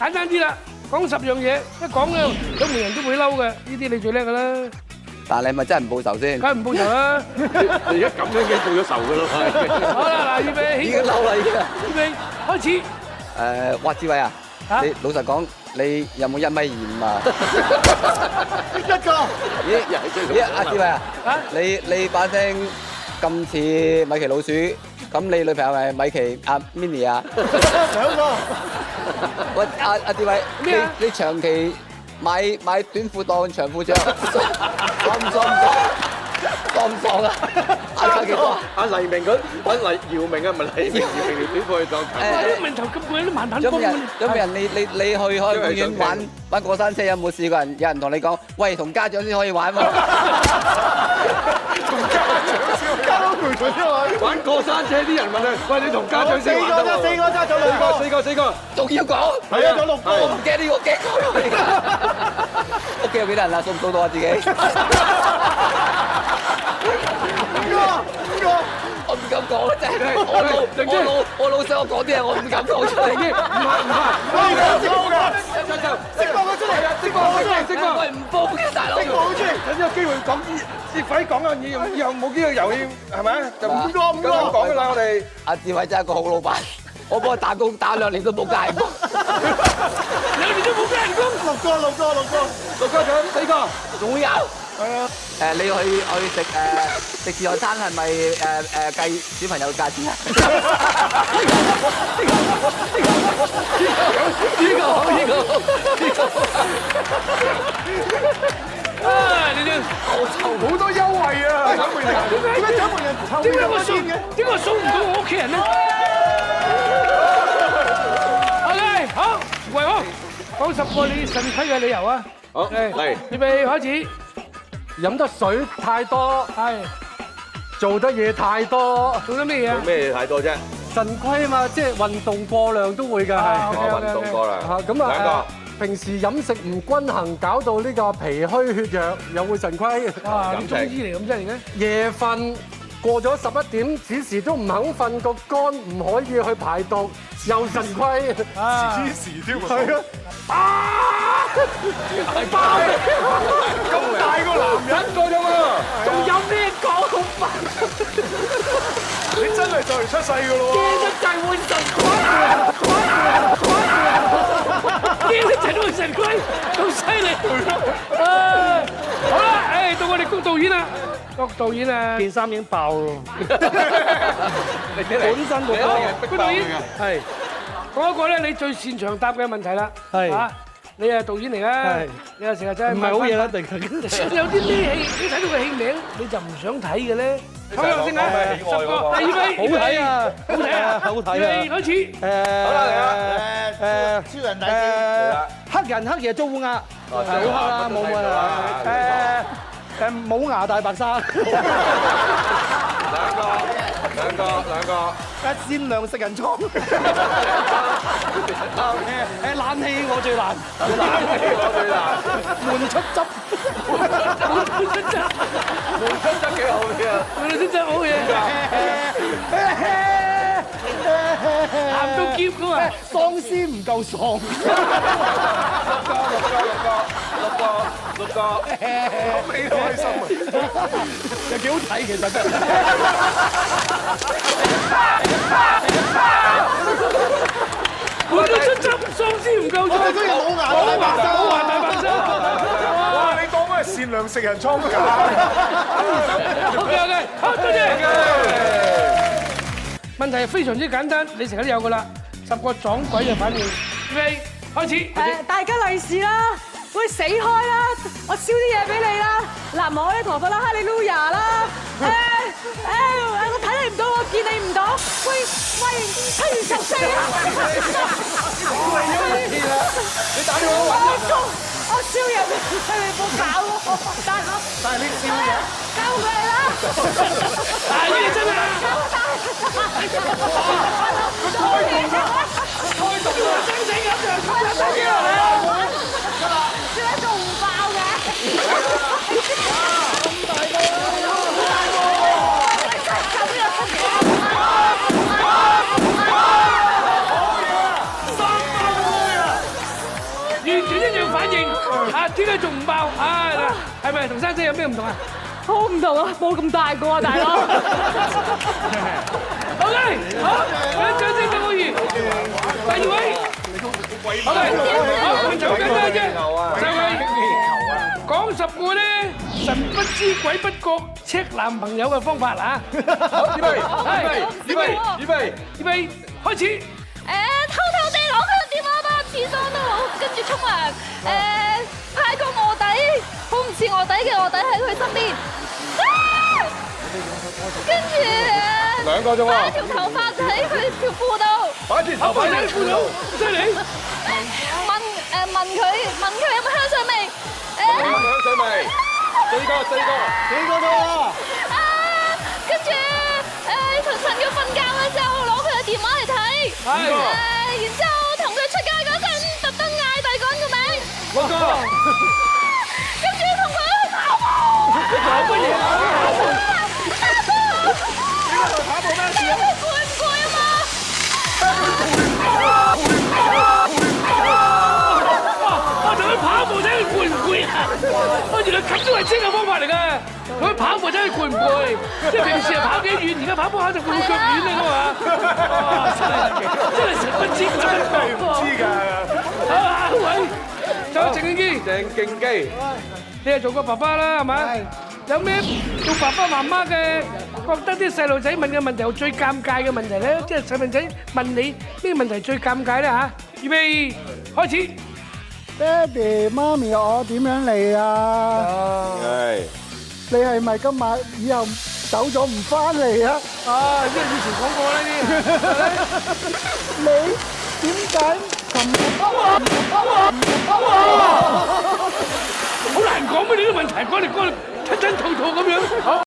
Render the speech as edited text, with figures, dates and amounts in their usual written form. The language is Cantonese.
簡單啲啦，講10樣嘢，一講咧有名人都會嬲嘅，呢啲你最叻㗎啦。但係咪真係唔報仇先？梗係唔報仇啦！你而家咁樣已經報咗仇㗎啦。好啦，嗱，預備，已經嬲啦已經。預備，開始。哇，志偉啊，你老實講，你有冇1.2米啊？一個。咦，阿志偉啊，你把聲咁似米奇老鼠，咁你女朋友係米奇阿 Minnie 啊2個。喂，阿志偉，你長期買短褲當長褲着，爽唔爽啊？嗌價幾多？阿黎明嗰揾姚明啊，唔係黎明，姚明條短褲去當。啲問頭咁貴都慢慢有冇講。人你去海洋公園玩過山車，有冇試過有人同你講，喂，同家長先可以玩喎？家長陪同先玩。玩過山車啲人問佢，喂，你同家長先玩得喎。4個啫，仲6個。4個。仲要講？係啊，仲6個。我唔驚呢個驚屋企有幾多人啊？數唔數到啊自己？邊個？我唔敢講啊！真係我老想我講啲嘢，我唔敢講出嚟。釋放佢出嚟啊！釋放佢出嚟！釋放！我係唔報嘅大佬。釋放佢出嚟！等有機會講，你快啲講啊！以後冇呢個遊戲係咪？就唔5個咁樣講㗎啦，我哋。阿志偉真係一個好老闆，我幫佢打工打2年都冇加人工。2年都冇加人工。6個。陸家長4個，仲有。你去食自助餐係咪計小朋友價錢啊？呢個你哋好多優惠啊！獎門人，點解獎門人抽點解我數唔到我屋企人咧？OK，好，喂好，講10個你腎虧嘅理由啊！好，嚟，預備開始。飲得水太多，係做得嘢太多，做咗咩嘢啊？咩太多啫？腎虧啊嘛，即係運動過量都會㗎，係。運動過量。嚇咁啊！平時飲食唔均衡，搞到呢個脾虛血弱，又會腎虧。哇！啲中醫嚟咁真係嘅。夜瞓過咗11點，此時都唔肯瞓，個肝唔可以去排毒，又腎虧。時添喎。係啊！咁大個男人過咗喎，仲有咩講好煩？你真係就嚟出世㗎咯喎！驚得滯會腎虧，驚得滯都會腎虧，咁犀利！好啦，到我哋谷導演啦，谷導演啊，件衫已經爆咯，本身就爆。谷導演係講一個咧，你最擅長答嘅問題啦，係嚇。你係導演嚟啊！你又成日真係唔係好嘢啦，定有啲咩戲，你睇到個戲名你就唔想睇嘅咧？講下先啊！10個，第2位好睇啊！好睇啊！好睇啊！預備開始。好啦嚟啦，超人大戰。黑人黑夜捉烏鴉，好黑啦，冇問題。冇牙大白鯊，兩個。善良食人倉。冷氣我最難，悶出汁，幾好嘅。我哋真係好嘢。鹹到夾㗎嘛！喪屍唔夠喪。六個，你都開心啊！又幾好睇其實真係。換咗出汁，喪屍唔夠我哋都要冇牙大白鯊。哇！你當我係善良食人倉㗎OK，好多謝。問題係非常之簡單，你成日都有㗎啦。10個撞鬼嘅反應，預備開始。大家利是啦！喂，死開啦！我燒啲嘢俾你啦！嗱，摸啲頭髮啦，哈利路亞啦！我睇你唔到，我見你唔到。喂，7月14啊！你打電話揾我燒嘢俾你，冇搞我，但係你燒嘢，交佢嚟啦！大嘢真係。開動啦！整整咁樣，開動啦！點解仲唔爆嘅？咁大個反應啊？點解仲唔爆啊？嗱，係咪同珊姐有咩唔同啊？好唔同啊，冇咁大個啊，大佬。OK， 好，兩掌聲俾我兒。第二位，OK，好，就咁簡單啫，就係講10個咧神不知鬼不覺 check 男朋友嘅方法啊！好，預備，開始。偷偷地攞佢電話返廁所度，跟住沖涼。派個臥底，好唔似臥底嘅臥底喺佢身邊。跟住兩個啫喎，擺條頭髮喺佢條褲度，擺住頭髮喺褲度，犀利！問佢有冇香水味？有冇香水味？四個啫喎。跟住趁佢瞓覺嘅時候攞佢嘅電話嚟睇。然之後同佢出街嗰陣特登嗌第個人個名。六個。跟住同佢跑步。你跑乜嘢啊？跑步咩事啊？攰唔攰啊嘛？我同佢跑步睇佢攰唔攰啊？我原來咁都係精嘅方法嚟㗎。佢跑步睇佢攰唔攰？即係平時係跑幾遠，而家跑步下就會腳軟嚟㗎嘛。真係神不知鬼不覺。唔知㗎。啊喂，仲有鄭敬基，鄭敬基，你係做過爸爸啦係咪？有咩做爸爸媽媽嘅覺得啲細路仔問嘅問題係最尷尬嘅問題咧？即係細路仔問你咩問題最尷尬咧嚇？預備開始。爹哋媽咪，我點樣嚟啊？係。你係咪今晚以後走咗唔翻嚟啊？啊，因為以前講過呢啲。你點解琴日？好難講咩？呢啲問題講嚟講去吞吞吐吐咁樣。好。